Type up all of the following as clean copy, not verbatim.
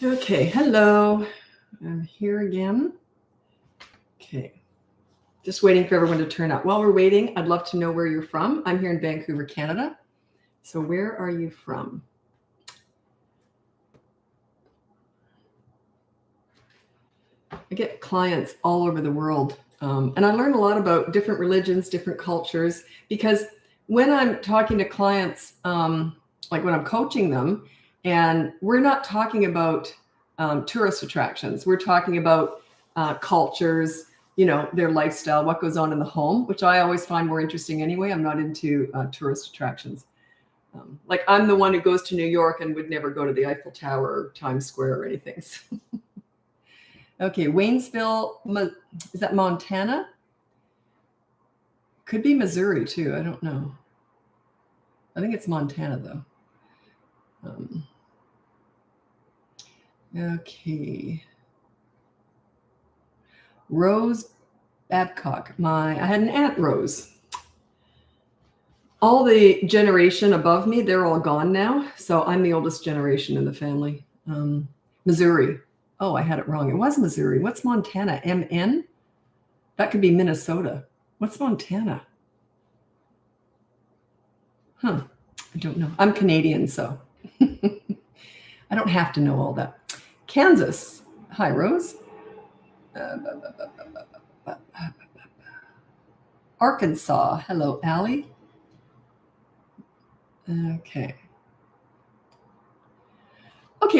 Okay, hello. I'm here again. Okay, just waiting for everyone to turn up. While we're waiting, I'd love to know where you're from. I'm here in Vancouver, Canada. So where are you from? I get clients all over the world, and I learn a lot about different religions, different cultures, because when I'm talking to clients, like when I'm coaching them, and we're not talking about tourist attractions, we're talking about cultures, their lifestyle, what goes on in the home, which I always find more interesting anyway. I'm not into tourist attractions. Like I'm the one who goes to New York and would never go to the Eiffel Tower or Times Square or anything. Okay, Waynesville, is that Montana? Could be Missouri too. I don't know. I think it's Montana though. Okay. Rose Babcock. I had an Aunt Rose. All the generation above me, they're all gone now. So I'm the oldest generation in the family. Missouri. Oh, I had it wrong. It was Missouri. What's Montana? MN? That could be Minnesota. What's Montana? I don't know. I'm Canadian, so I don't have to know all that. Kansas. Hi, Rose. Arkansas. Hello, Allie. Okay,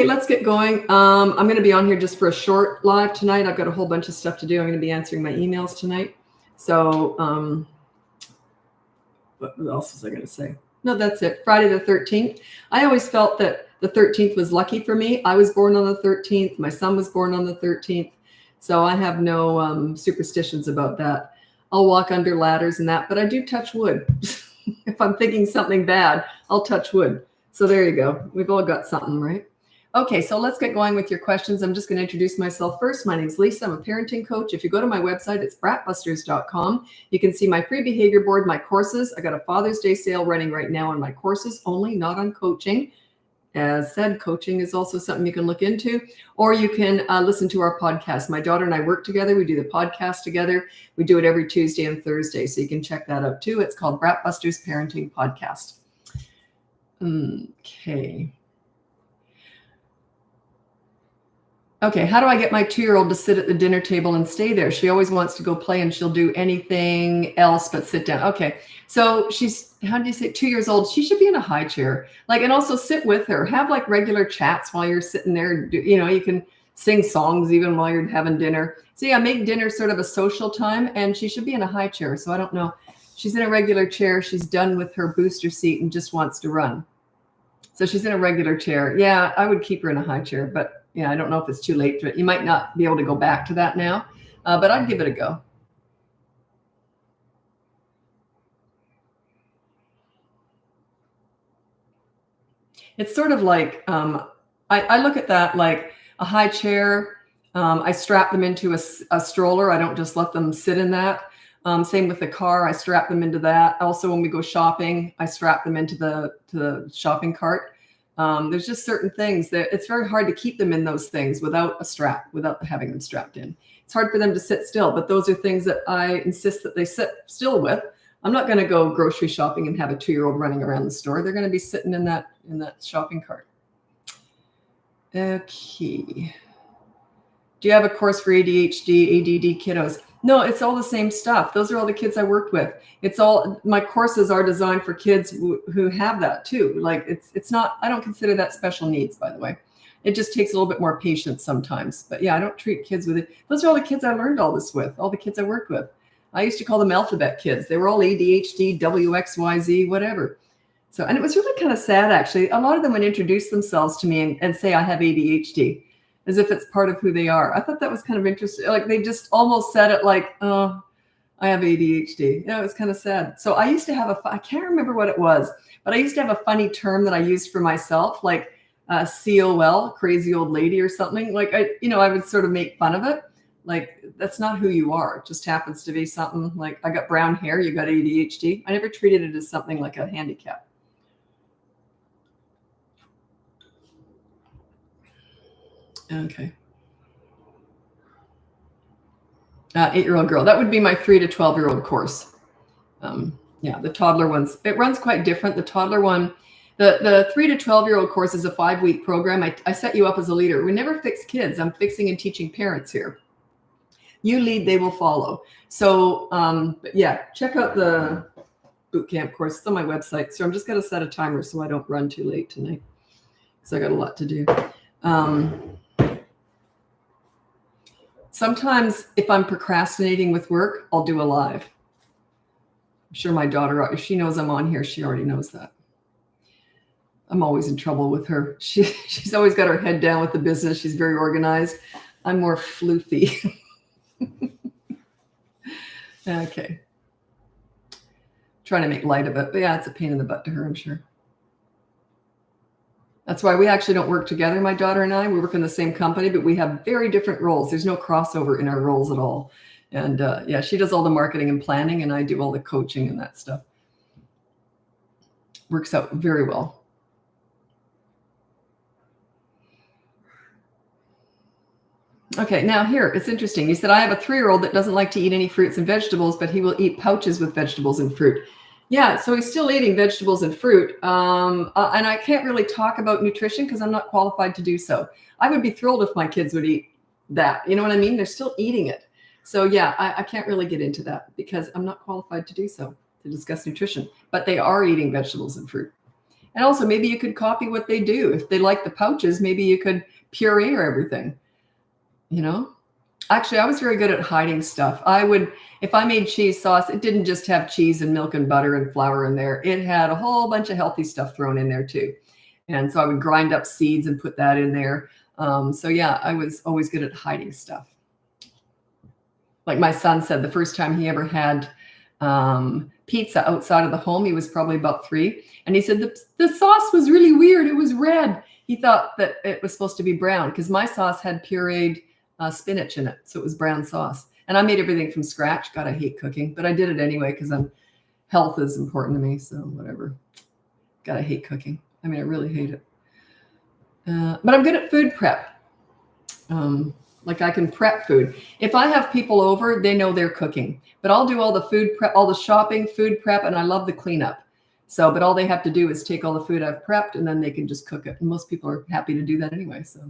let's get going. I'm going to be on here just for a short live tonight. I've got a whole bunch of stuff to do. I'm going to be answering my emails tonight. So what else was I going to say? No, that's it. Friday the 13th. I always felt that the 13th was lucky for me. I was born on the 13th. My son was born on the 13th. So I have no superstitions about that. I'll walk under ladders and that, but I do touch wood. If I'm thinking something bad, I'll touch wood. So there you go. We've all got something, right? Okay, so let's get going with your questions. I'm just going to introduce myself first. My name is Lisa. I'm a parenting coach. If you go to my website, it's BratBusters.com. You can see my free behavior board, my courses. I got a Father's Day sale running right now on my courses only, not on coaching. As said, coaching is also something you can look into, or you can listen to our podcast. My daughter and I work together. We do the podcast together. We do it every Tuesday and Thursday, so you can check that out too. It's called BratBusters Parenting Podcast. Okay, how do I get my 2-year-old to sit at the dinner table and stay there? She always wants to go play and she'll do anything else but sit down. Okay, so she's, how do you say, 2 years old? She should be in a high chair. And also sit with her. Have regular chats while you're sitting there. You can sing songs even while you're having dinner. So yeah, make dinner sort of a social time, and she should be in a high chair. So I don't know. She's in a regular chair. She's done with her booster seat and just wants to run. So she's in a regular chair. Yeah, I would keep her in a high chair, but yeah, I don't know if it's too late. You might not be able to go back to that now, but I'd give it a go. It's sort of like, I look at that like a high chair. I strap them into a stroller. I don't just let them sit in that. Same with the car. I strap them into that. Also, when we go shopping, I strap them into the shopping cart. There's just certain things that it's very hard to keep them in those things without a strap, without having them strapped in. It's hard for them to sit still, but those are things that I insist that they sit still with. I'm not going to go grocery shopping and have a 2-year-old running around the store. They're going to be sitting in that shopping cart. Okay. Do you have a course for ADHD, ADD kiddos? No, it's all the same stuff. Those are all the kids I worked with. It's all, my courses are designed for kids who have that too. It's not, I don't consider that special needs, by the way. It just takes a little bit more patience sometimes. But yeah, I don't treat kids with it. Those are all the kids I learned all this with, all the kids I worked with. I used to call them alphabet kids. They were all ADHD, WXYZ, whatever. So, and it was really kind of sad, actually. A lot of them would introduce themselves to me and say, I have ADHD, as if it's part of who they are. I thought that was kind of interesting. They just almost said it like, oh, I have ADHD. It was kind of sad. So I used to have I can't remember what it was, but I used to have a funny term that I used for myself, like COL, crazy old lady or something. I would sort of make fun of it. That's not who you are. It just happens to be something like, I got brown hair, you got ADHD. I never treated it as something like a handicap. Okay. 8-year-old girl. That would be my 3 to 12-year-old course. Yeah, the toddler ones, it runs quite different. The toddler one, the 3 to 12-year-old course is a 5-week program. I set you up as a leader. We never fix kids. I'm fixing and teaching parents here. You lead, they will follow. So, but yeah, check out the boot camp course. It's on my website. So I'm just going to set a timer so I don't run too late tonight because I got a lot to do. Sometimes if I'm procrastinating with work, I'll do a live. I'm sure my daughter, if she knows I'm on here, she already knows that. I'm always in trouble with her. She's always got her head down with the business. She's very organized. I'm more floofy. Okay. Trying to make light of it. But yeah, it's a pain in the butt to her, I'm sure. That's why we actually don't work together, my daughter and I. We work in the same company, but we have very different roles. There's no crossover in our roles at all. And yeah, she does all the marketing and planning, and I do all the coaching and that stuff. Works out very well. Okay, now here, it's interesting. You said, I have a 3-year-old that doesn't like to eat any fruits and vegetables, but he will eat pouches with vegetables and fruit. Yeah, so he's still eating vegetables and fruit. And I can't really talk about nutrition because I'm not qualified to do so. I would be thrilled if my kids would eat that. You know what I mean? They're still eating it. So yeah, I can't really get into that because I'm not qualified to do so, to discuss nutrition. But they are eating vegetables and fruit. And also, maybe you could copy what they do. If they like the pouches, maybe you could puree or everything. You know? Actually, I was very good at hiding stuff. I would, if I made cheese sauce, it didn't just have cheese and milk and butter and flour in there. It had a whole bunch of healthy stuff thrown in there too. And so I would grind up seeds and put that in there. So yeah, I was always good at hiding stuff. Like my son said, the first time he ever had pizza outside of the home, he was probably about 3. And he said, the sauce was really weird. It was red. He thought that it was supposed to be brown because my sauce had pureed spinach in it. So it was brown sauce. And I made everything from scratch. God, I hate cooking, but I did it anyway because health is important to me. So whatever. God, I hate cooking. I mean, I really hate it. But I'm good at food prep. Like I can prep food. If I have people over, they know they're cooking. But I'll do all the food prep, all the shopping, food prep, and I love the cleanup. So, but all they have to do is take all the food I've prepped and then they can just cook it. And most people are happy to do that anyway. So.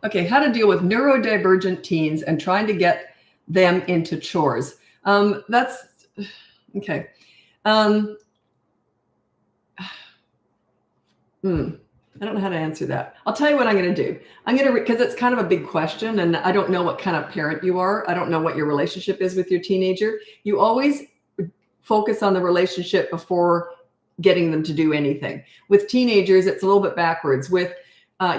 Okay, how to deal with neurodivergent teens and trying to get them into chores. That's okay. I don't know how to answer that. I'll tell you what I'm going to do. I'm going to, because it's kind of a big question and I don't know what kind of parent you are. I don't know what your relationship is with your teenager. You always focus on the relationship before getting them to do anything. With teenagers, it's a little bit backwards. With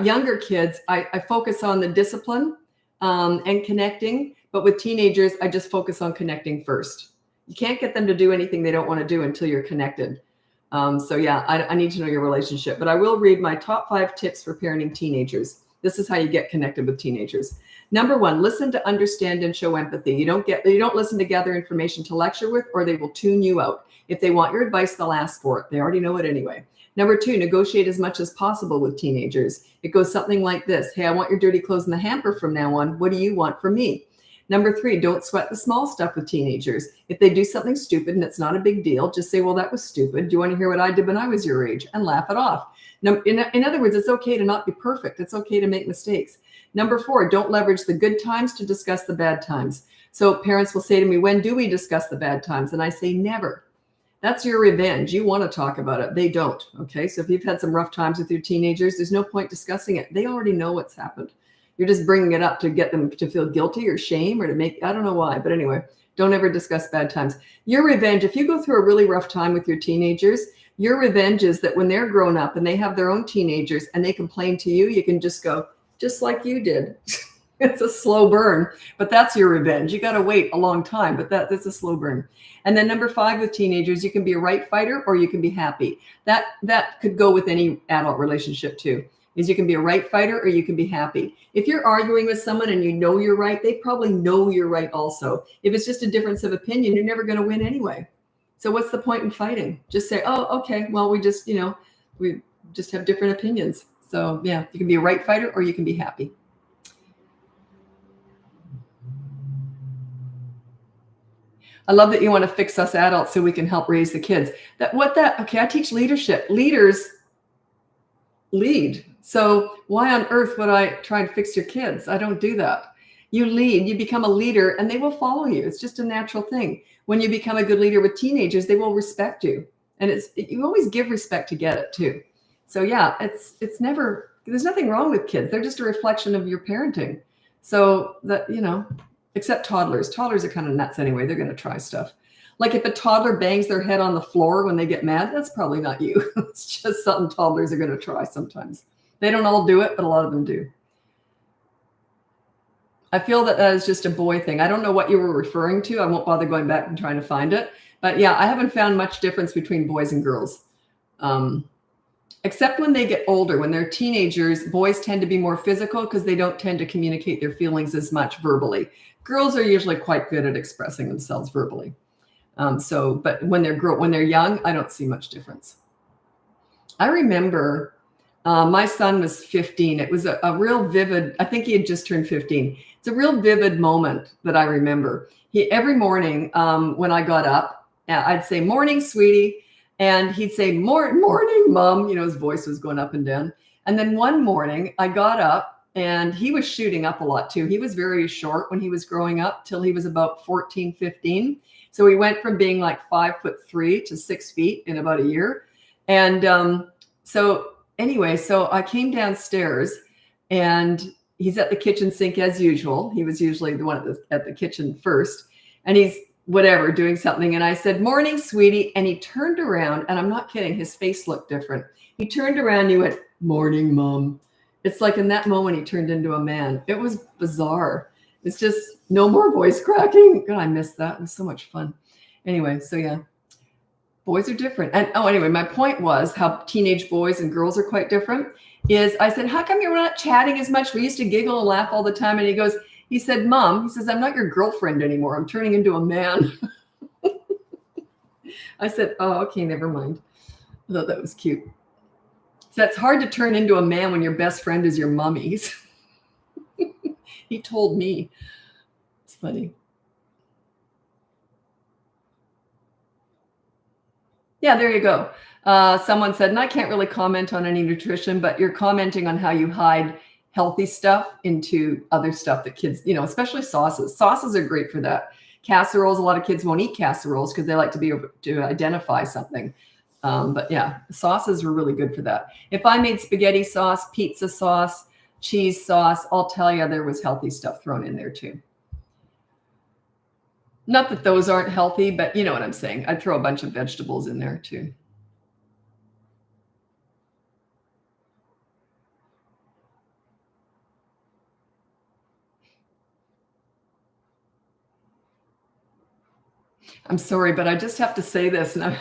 younger kids, I focus on the discipline and connecting. But with teenagers, I just focus on connecting first. You can't get them to do anything they don't want to do until you're connected. So yeah, I need to know your relationship, but I will read my top 5 tips for parenting teenagers. This is how you get connected with teenagers. Number 1, listen to understand and show empathy. You don't listen to gather information to lecture with, or they will tune you out. If they want your advice, they'll ask for it. They already know it anyway. Number 2, negotiate as much as possible with teenagers. It goes something like this. Hey, I want your dirty clothes in the hamper from now on. What do you want from me? Number 3, don't sweat the small stuff with teenagers. If they do something stupid and it's not a big deal, just say, well, that was stupid. Do you want to hear what I did when I was your age? And laugh it off. Now, in other words, it's okay to not be perfect. It's okay to make mistakes. Number 4, don't leverage the good times to discuss the bad times. So parents will say to me, when do we discuss the bad times? And I say, never. That's your revenge. You want to talk about it. They don't. Okay. So if you've had some rough times with your teenagers, there's no point discussing it. They already know what's happened. You're just bringing it up to get them to feel guilty or shame or to make, I don't know why, but anyway, don't ever discuss bad times. Your revenge, if you go through a really rough time with your teenagers, your revenge is that when they're grown up and they have their own teenagers and they complain to you, you can just go, just like you did. It's a slow burn, but that's your revenge. You got to wait a long time, but that's a slow burn. And then number 5 with teenagers, you can be a right fighter or you can be happy. That could go with any adult relationship too. is you can be a right fighter or you can be happy. If you're arguing with someone and you know you're right, they probably know you're right also. If it's just a difference of opinion, you're never going to win anyway. So what's the point in fighting? Just say, oh, okay, well, we just have different opinions. So yeah, you can be a right fighter or you can be happy. I love that you want to fix us adults so we can help raise the kids. Okay, I teach leadership. Leaders lead. So why on earth would I try to fix your kids? I don't do that. You lead, you become a leader, and they will follow you. It's just a natural thing. When you become a good leader with teenagers, they will respect you. And you always give respect to get it too. So yeah, there's nothing wrong with kids. They're just a reflection of your parenting. So that, except toddlers. Toddlers are kind of nuts anyway. They're going to try stuff. Like if a toddler bangs their head on the floor when they get mad, that's probably not you. It's just something toddlers are going to try sometimes. They don't all do it, but a lot of them do. I feel that is just a boy thing. I don't know what you were referring to. I won't bother going back and trying to find it. But yeah, I haven't found much difference between boys and girls. Except when they get older. When they're teenagers, boys tend to be more physical because they don't tend to communicate their feelings as much verbally. Girls are usually quite good at expressing themselves verbally. But when they're young, I don't see much difference. I remember my son was 15. It was a real vivid, I think he had just turned 15. It's a real vivid moment that I remember. Every morning when I got up, I'd say, morning, sweetie. And he'd say, morning, mom. His voice was going up and down. And then one morning I got up and he was shooting up a lot too. He was very short when he was growing up till he was about 14, 15. So he went from being like 5'3" to 6 feet in about a year. And so I came downstairs and he's at the kitchen sink as usual. He was usually the one at the kitchen first. And he's doing something. And I said, morning, sweetie. And he turned around, and I'm not kidding, his face looked different. He turned around and he went, morning, mom. It's like in that moment, he turned into a man. It was bizarre. It's just no more voice cracking. God, I missed that. It was so much fun. Anyway, so yeah, boys are different. And anyway, my point was how teenage boys and girls are quite different. I said, how come you're not chatting as much? We used to giggle and laugh all the time. And he said, Mom, I'm not your girlfriend anymore. I'm turning into a man. I said, oh, okay, never mind. I thought that was cute. So it's hard to turn into a man when your best friend is your mummy's. He told me. It's funny. Yeah, there you go. Someone said, and I can't really comment on any nutrition, but you're commenting on how you hide healthy stuff into other stuff that kids, especially sauces. Sauces are great for that. Casseroles, a lot of kids won't eat casseroles because they like to be able to identify something. But yeah, sauces were really good for that. If I made spaghetti sauce, pizza sauce, cheese sauce, I'll tell you there was healthy stuff thrown in there too. Not that those aren't healthy, but you know what I'm saying. I'd throw a bunch of vegetables in there too. I'm sorry, but I just have to say this. And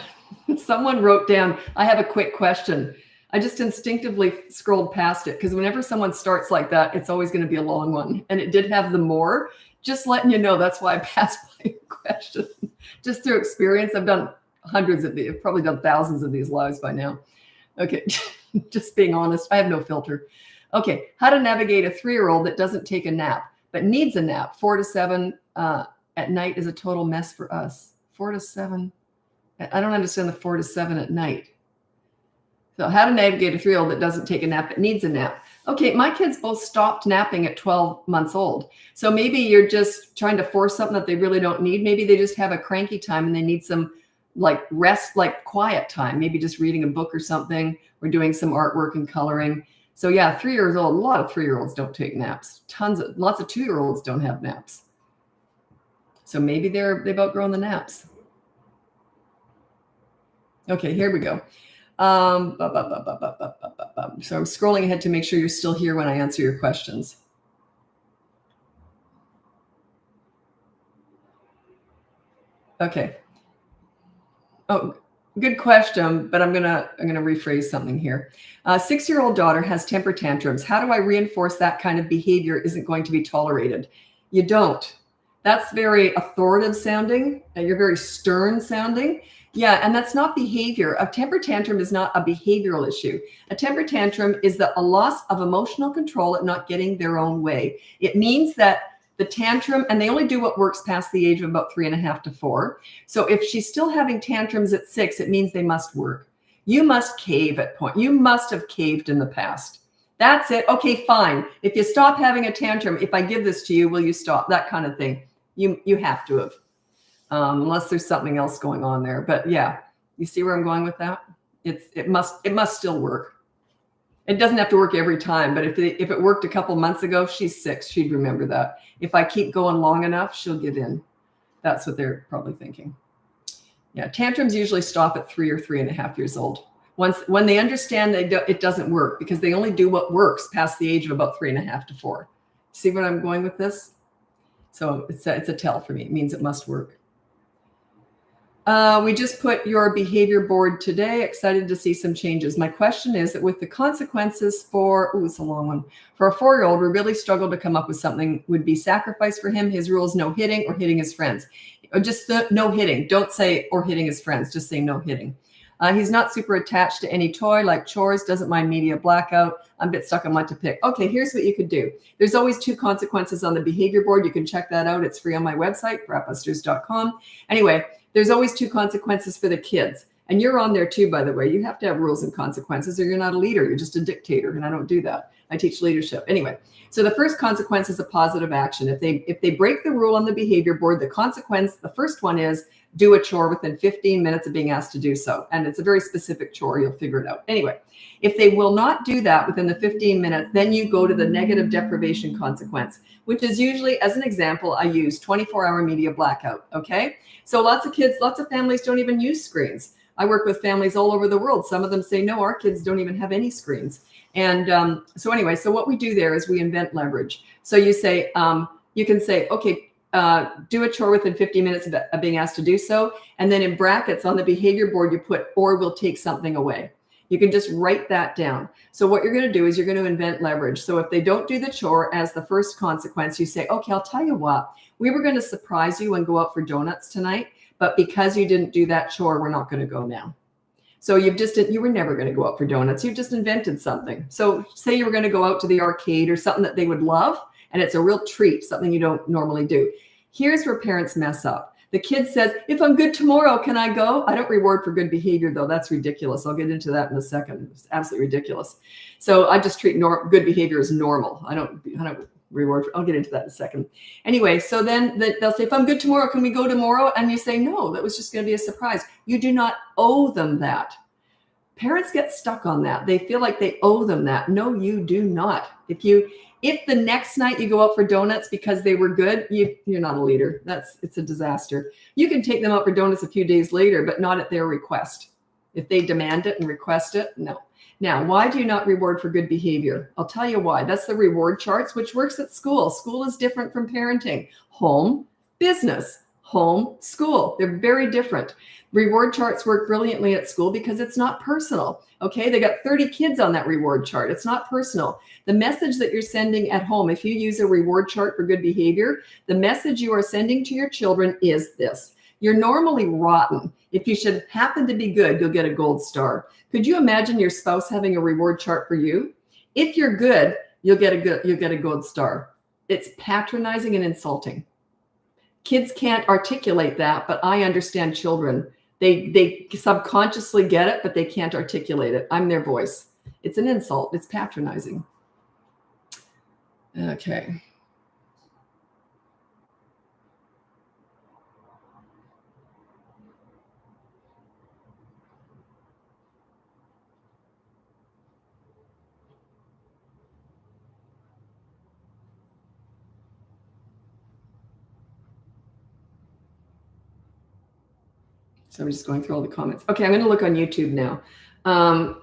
someone wrote down, I have a quick question. I just instinctively scrolled past it because whenever someone starts like that, it's always going to be a long one. And it did have the more. Just letting you know, that's why I passed my question. Just through experience, I've done hundreds of these, I've probably done thousands of these lives by now. Okay, just being honest, I have no filter. Okay, how to navigate a 3-year-old that doesn't take a nap, but needs a nap. 4 to 7 at night is a total mess for us. 4 to 7. I don't understand the 4 to 7 at night. So how to navigate a 3-year-old that doesn't take a nap but needs a nap. Okay, my kids both stopped napping at 12 months old. So maybe you're just trying to force something that they really don't need. Maybe they just have a cranky time and they need some like rest, like quiet time. Maybe just reading a book or something, or doing some artwork and coloring. So yeah, 3 years old, a lot of 3-year-olds don't take naps. Lots of 2-year-olds don't have naps. So maybe they've outgrown the naps. Okay, here we go. So I'm scrolling ahead to make sure you're still here when I answer your questions. Okay. Oh, good question, but I'm gonna rephrase something here. 6-year-old daughter has temper tantrums. How do I reinforce that kind of behavior isn't going to be tolerated? You don't. That's very authoritative sounding. You're very stern sounding. Yeah, and that's not behavior. A temper tantrum is not a behavioral issue. A temper tantrum is a loss of emotional control at not getting their own way. It means that the tantrum, and they only do what works past the age of about 3.5 to 4. So if she's still having tantrums at 6, it means they must work. You must cave at point. You must have caved in the past. That's it. Okay, fine. If you stop having a tantrum, if I give this to you, will you stop? That kind of thing. You have to have, unless there's something else going on there. But yeah, you see where I'm going with that? It must still work. It doesn't have to work every time, but if it worked a couple months ago, she's 6, she'd remember that. If I keep going long enough, she'll give in. That's what they're probably thinking. Yeah, tantrums usually stop at 3 or 3.5 years old. When they understand that it doesn't work, because they only do what works past the age of about 3.5 to 4. See what I'm going with this? So it's a tell for me. It means it must work. We just put your behavior board today. Excited to see some changes. My question is that with the consequences for, it's a long one, for a 4-year-old, we really struggle to come up with something would be sacrifice for him. His rules, no hitting or hitting his friends. Or just no hitting. Don't say or hitting his friends. Just say no hitting. He's not super attached to any toy like chores, doesn't mind media blackout. I'm a bit stuck on what to pick. Okay, here's what you could do. There's always 2 consequences on the behavior board. You can check that out. It's free on my website, BratBusters.com. Anyway, there's always 2 consequences for the kids. And you're on there too, by the way. You have to have rules and consequences or you're not a leader. You're just a dictator. And I don't do that. I teach leadership. Anyway, so the first consequence is a positive action. If they break the rule on the behavior board, the consequence, the first one is do a chore within 15 minutes of being asked to do so. And it's a very specific chore. You'll figure it out. Anyway, if they will not do that within the 15 minutes, then you go to the negative deprivation consequence, which is usually, as an example, I use 24-hour media blackout. Okay. So lots of kids, lots of families don't even use screens. I work with families all over the world. Some of them say, no, our kids don't even have any screens. And so anyway, so what we do there is we invent leverage. So you say, you can say, okay, do a chore within 50 minutes of being asked to do so. And then in brackets on the behavior board, you put, or will take something away. You can just write that down. So what you're going to do is you're going to invent leverage. So if they don't do the chore as the first consequence, you say, okay, I'll tell you what, we were going to surprise you and go out for donuts tonight, but because you didn't do that chore, we're not going to go now. So you were never going to go out for donuts. You've just invented something. So say you were going to go out to the arcade or something that they would love, and it's a real treat, something you don't normally do. Here's where parents mess up. The kid says, if I'm good tomorrow, can I go? I don't reward for good behavior, though. That's ridiculous. I'll get into that in a second. It's absolutely ridiculous. So I just treat good behavior as normal. I don't reward. I'll get into that in a second. Anyway, so then they'll say, if I'm good tomorrow, can we go tomorrow? And you say, no, that was just going to be a surprise. You do not owe them that. Parents get stuck on that. They feel like they owe them that. No, you do not. If the next night you go out for donuts because they were good, you're not a leader. It's a disaster. You can take them out for donuts a few days later, but not at their request. If they demand it and request it, no. Now, why do you not reward for good behavior? I'll tell you why. That's the reward charts, which works at school. School is different from parenting. Home, business, home, school. They're very different. Reward charts work brilliantly at school because it's not personal. Okay, they got 30 kids on that reward chart. It's not personal. The message that you're sending at home, if you use a reward chart for good behavior, the message you are sending to your children is this. You're normally rotten. If you should happen to be good, you'll get a gold star. Could you imagine your spouse having a reward chart for you? If you're good, you'll get a gold star. It's patronizing and insulting. Kids can't articulate that, but I understand children. They subconsciously get it, but they can't articulate it. I'm their voice. It's an insult. It's patronizing. Okay. So I'm just going through all the comments. Okay, I'm going to look on YouTube now.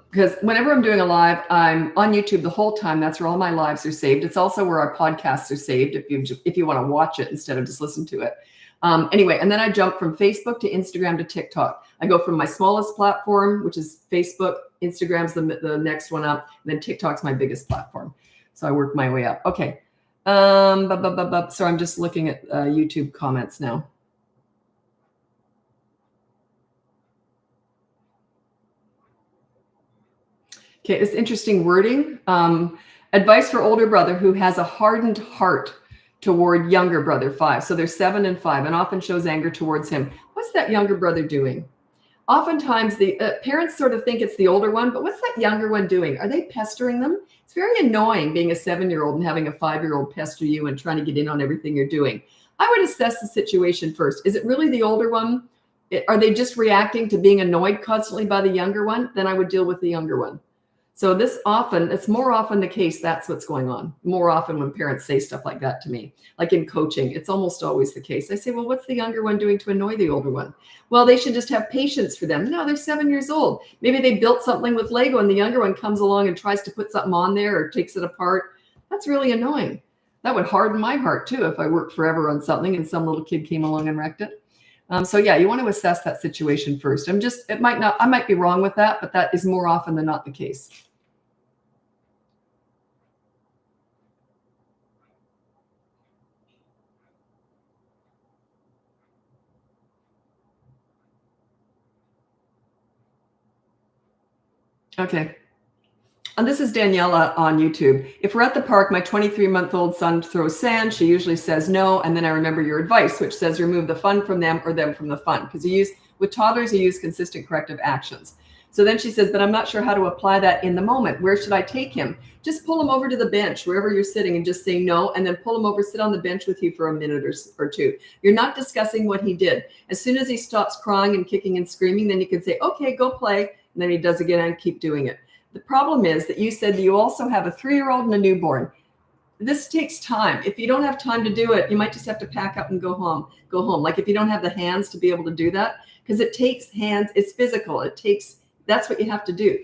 Because whenever I'm doing a live, I'm on YouTube the whole time. That's where all my lives are saved. It's also where our podcasts are saved if you want to watch it instead of just listen to it. Anyway, and then I jump from Facebook to Instagram to TikTok. I go from my smallest platform, which is Facebook. Instagram's the next one up. And then TikTok's my biggest platform. So I work my way up. Okay. So I'm just looking at YouTube comments now. Okay, it's interesting wording. Advice for older brother who has a hardened heart toward younger brother 5. So they're 7 and 5 and often shows anger towards him. What's that younger brother doing? Oftentimes the parents sort of think it's the older one, but what's that younger one doing? Are they pestering them? It's very annoying being a 7-year-old and having a 5-year-old pester you and trying to get in on everything you're doing. I would assess the situation first. Is it really the older one? Are they just reacting to being annoyed constantly by the younger one? Then I would deal with the younger one. So it's more often the case that's what's going on. More often when parents say stuff like that to me, like in coaching, it's almost always the case. I say, well, what's the younger one doing to annoy the older one? Well, they should just have patience for them. No, they're 7 years old. Maybe they built something with Lego and the younger one comes along and tries to put something on there or takes it apart. That's really annoying. That would harden my heart too if I worked forever on something and some little kid came along and wrecked it. So yeah, you want to assess that situation first. I might be wrong with that, but that is more often than not the case. Okay. And this is Daniela on YouTube. If we're at the park, my 23-month-old son throws sand. She usually says no. And then I remember your advice, which says remove the fun from them or them from the fun. Because with toddlers, you use consistent corrective actions. So then she says, but I'm not sure how to apply that in the moment. Where should I take him? Just pull him over to the bench, wherever you're sitting, and just say no. And then pull him over, sit on the bench with you for a minute or two. You're not discussing what he did. As soon as he stops crying and kicking and screaming, then you can say, okay, go play. And then he does again and keep doing it. The problem is that you said that you also have a 3-year-old and a newborn. This takes time. If you don't have time to do it, you might just have to pack up and go home. Like if you don't have the hands to be able to do that, because it takes hands, it's physical. That's what you have to do.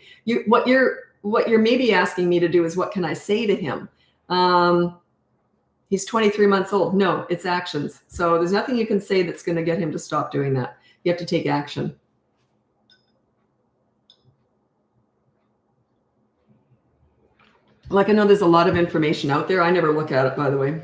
What you're maybe asking me to do is what can I say to him? He's 23 months old. No, it's actions. So there's nothing you can say that's going to get him to stop doing that. You have to take action. Like I know there's a lot of information out there. I never look at it, by the way,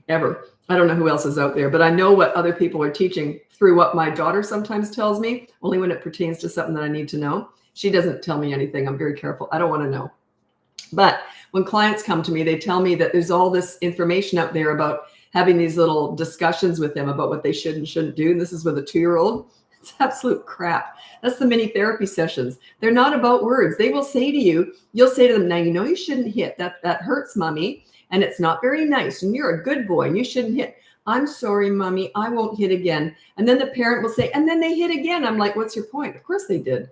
ever. I don't know who else is out there, but I know what other people are teaching through what my daughter sometimes tells me, only when it pertains to something that I need to know. She doesn't tell me anything. I'm very careful. I don't want to know. But when clients come to me, they tell me that there's all this information out there about having these little discussions with them about what they should and shouldn't do. And this is with a 2-year-old. It's absolute crap. That's the mini therapy sessions. They're not about words. They will say to you, you'll say to them, now, you shouldn't hit. That hurts, mommy. And it's not very nice. And you're a good boy and you shouldn't hit. I'm sorry, mommy, I won't hit again. And then the parent will say, and then they hit again. I'm like, what's your point? Of course they did.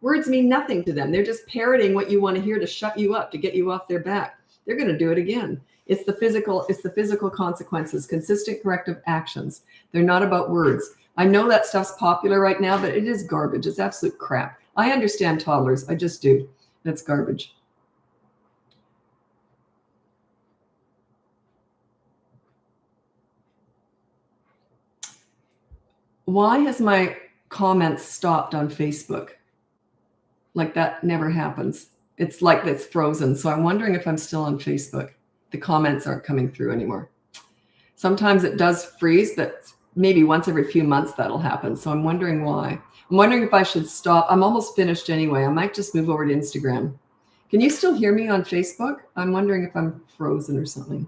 Words mean nothing to them. They're just parroting what you want to hear to shut you up, to get you off their back. They're going to do it again. It's the physical consequences, consistent corrective actions. They're not about words. I know that stuff's popular right now, but it is garbage. It's absolute crap. I understand toddlers. I just do. That's garbage. Why has my comments stopped on Facebook? Like that never happens. It's like it's frozen. So I'm wondering if I'm still on Facebook. The comments aren't coming through anymore. Sometimes it does freeze, but maybe once every few months that'll happen. So I'm wondering why. I'm wondering if I should stop. I'm almost finished anyway. I might just move over to Instagram. Can you still hear me on Facebook? I'm wondering if I'm frozen or something.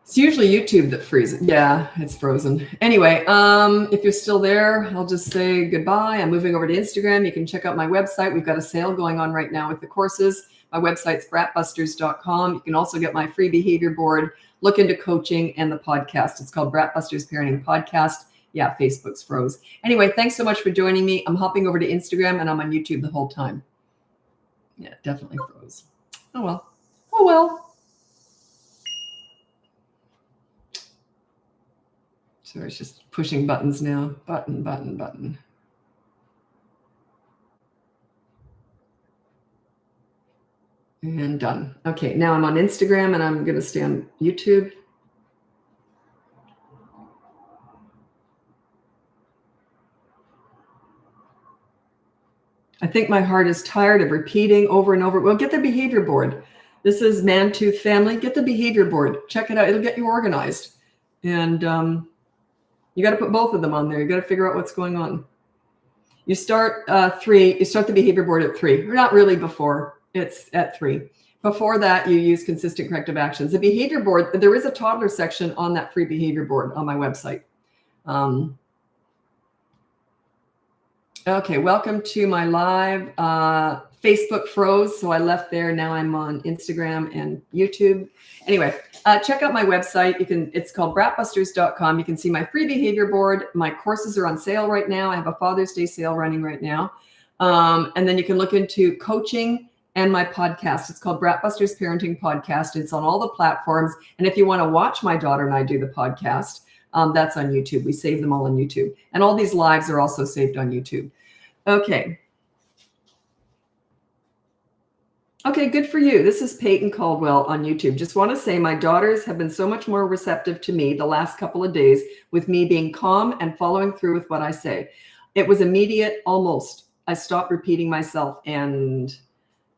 It's usually YouTube that freezes. Yeah, it's frozen. Anyway, if you're still there, I'll just say goodbye. I'm moving over to Instagram. You can check out my website. We've got a sale going on right now with the courses. My website's BratBusters.com. You can also get my free behavior board, look into coaching, and the podcast. It's called BratBusters Parenting Podcast. Yeah, Facebook's froze. Anyway, thanks so much for joining me. I'm hopping over to Instagram, and I'm on YouTube the whole time. Yeah, definitely froze. Oh, well. Oh, well. So it's just pushing buttons now. Button. And done. Okay, now I'm on Instagram and I'm going to stay on YouTube. I think my heart is tired of repeating over and over. Well, get the behavior board. This is Man-Tooth Family. Get the behavior board. Check it out. It'll get you organized. And you got to put both of them on there. You got to figure out what's going on. You start you start the behavior board at 3. Or not really before. It's at 3. Before that, you use consistent corrective actions. The behavior board, there is a toddler section on that free behavior board on my website. Okay, welcome to my live. Facebook froze, so I left there. Now I'm on Instagram and YouTube. Anyway, check out my website. It's called BratBusters.com. You can see my free behavior board. My courses are on sale right now. I have a Father's Day sale running right now. And then you can look into coaching and my podcast. It's called BratBusters Parenting Podcast. It's on all the platforms. And if you want to watch my daughter and I do the podcast, that's on YouTube. We save them all on YouTube. And all these lives are also saved on YouTube. Okay. Okay, good for you. This is Payton Caldwell on YouTube. Just want to say my daughters have been so much more receptive to me the last couple of days with me being calm and following through with what I say. It was immediate, almost. I stopped repeating myself and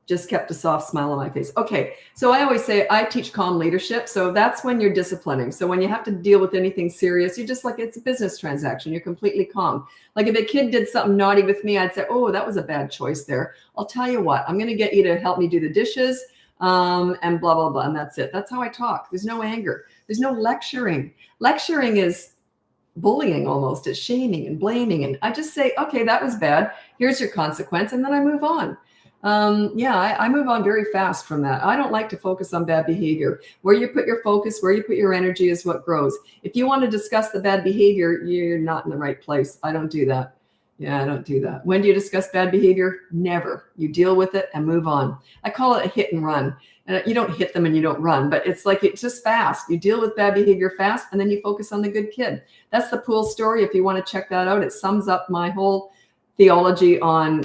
just kept a soft smile on my face. Okay, so I always say I teach calm leadership. So that's when you're disciplining. So when you have to deal with anything serious, you're just like, it's a business transaction. You're completely calm. Like if a kid did something naughty with me, I'd say, oh, that was a bad choice there. I'll tell you what, I'm going to get you to help me do the dishes and blah, blah, blah. And that's it. That's how I talk. There's no anger. There's no lecturing. Lecturing is bullying almost. It's shaming and blaming. And I just say, okay, that was bad. Here's your consequence. And then I move on. I move on very fast from that. I don't like to focus on bad behavior. Where you put your focus, where you put your energy is what grows. If you want to discuss the bad behavior, you're not in the right place. I don't do that. Yeah, I don't do that. When do you discuss bad behavior? Never. You deal with it and move on. I call it a hit and run. And you don't hit them and you don't run, but it's like, it's just fast. You deal with bad behavior fast and then you focus on the good kid. That's the pool story. If you want to check that out, it sums up my whole theology on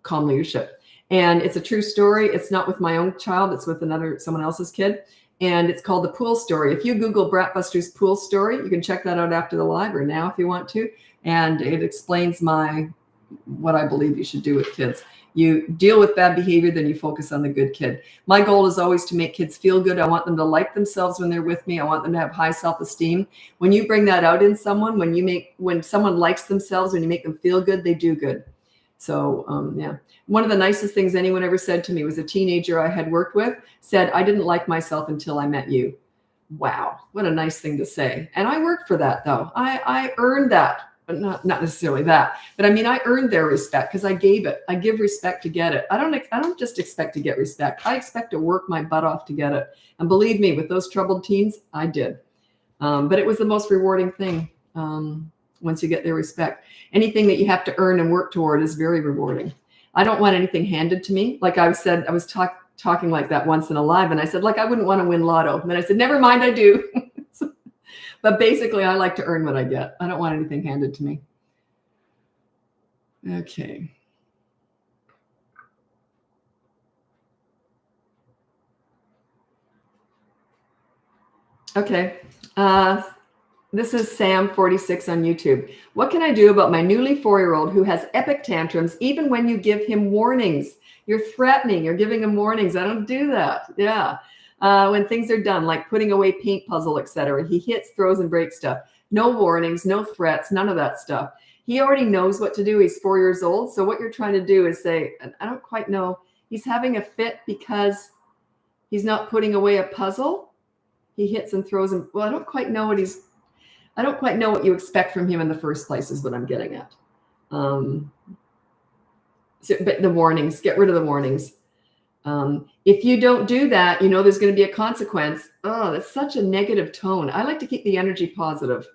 calm leadership. And it's a true story. It's not with my own child. It's with someone else's kid. And it's called The Pool Story. If you Google BratBusters Pool Story, you can check that out after the live or now if you want to. And it explains what I believe you should do with kids. You deal with bad behavior, then you focus on the good kid. My goal is always to make kids feel good. I want them to like themselves when they're with me. I want them to have high self-esteem. When you bring that out in someone, when someone likes themselves, when you make them feel good, they do good. So, yeah. One of the nicest things anyone ever said to me was a teenager I had worked with said, I didn't like myself until I met you. Wow. What a nice thing to say. And I worked for that though. I earned that, but not necessarily that, but I mean, I earned their respect because I gave it. I give respect to get it. I don't just expect to get respect. I expect to work my butt off to get it. And believe me, with those troubled teens, I did. But it was the most rewarding thing. Once you get their respect, anything that you have to earn and work toward is very rewarding. I don't want anything handed to me. Like I said, I was talking like that once in a live, and I said, like, I wouldn't want to win lotto. And then I said, never mind, I do. But basically, I like to earn what I get. I don't want anything handed to me. Okay. Okay. This is Sam46 on YouTube. What can I do about my newly 4-year-old who has epic tantrums even when you give him warnings? You're threatening, you're giving him warnings. I don't do that. Yeah. When things are done, like putting away paint puzzle, etc. He hits, throws, and breaks stuff. No warnings, no threats, none of that stuff. He already knows what to do. He's 4 years old. So what you're trying to do is say, I don't quite know. He's having a fit because he's not putting away a puzzle. He hits and throws him. Well, I don't quite know what you expect from him in the first place is what I'm getting at. But the warnings, get rid of the warnings. If you don't do that, there's going to be a consequence. Oh, that's such a negative tone. I like to keep the energy positive.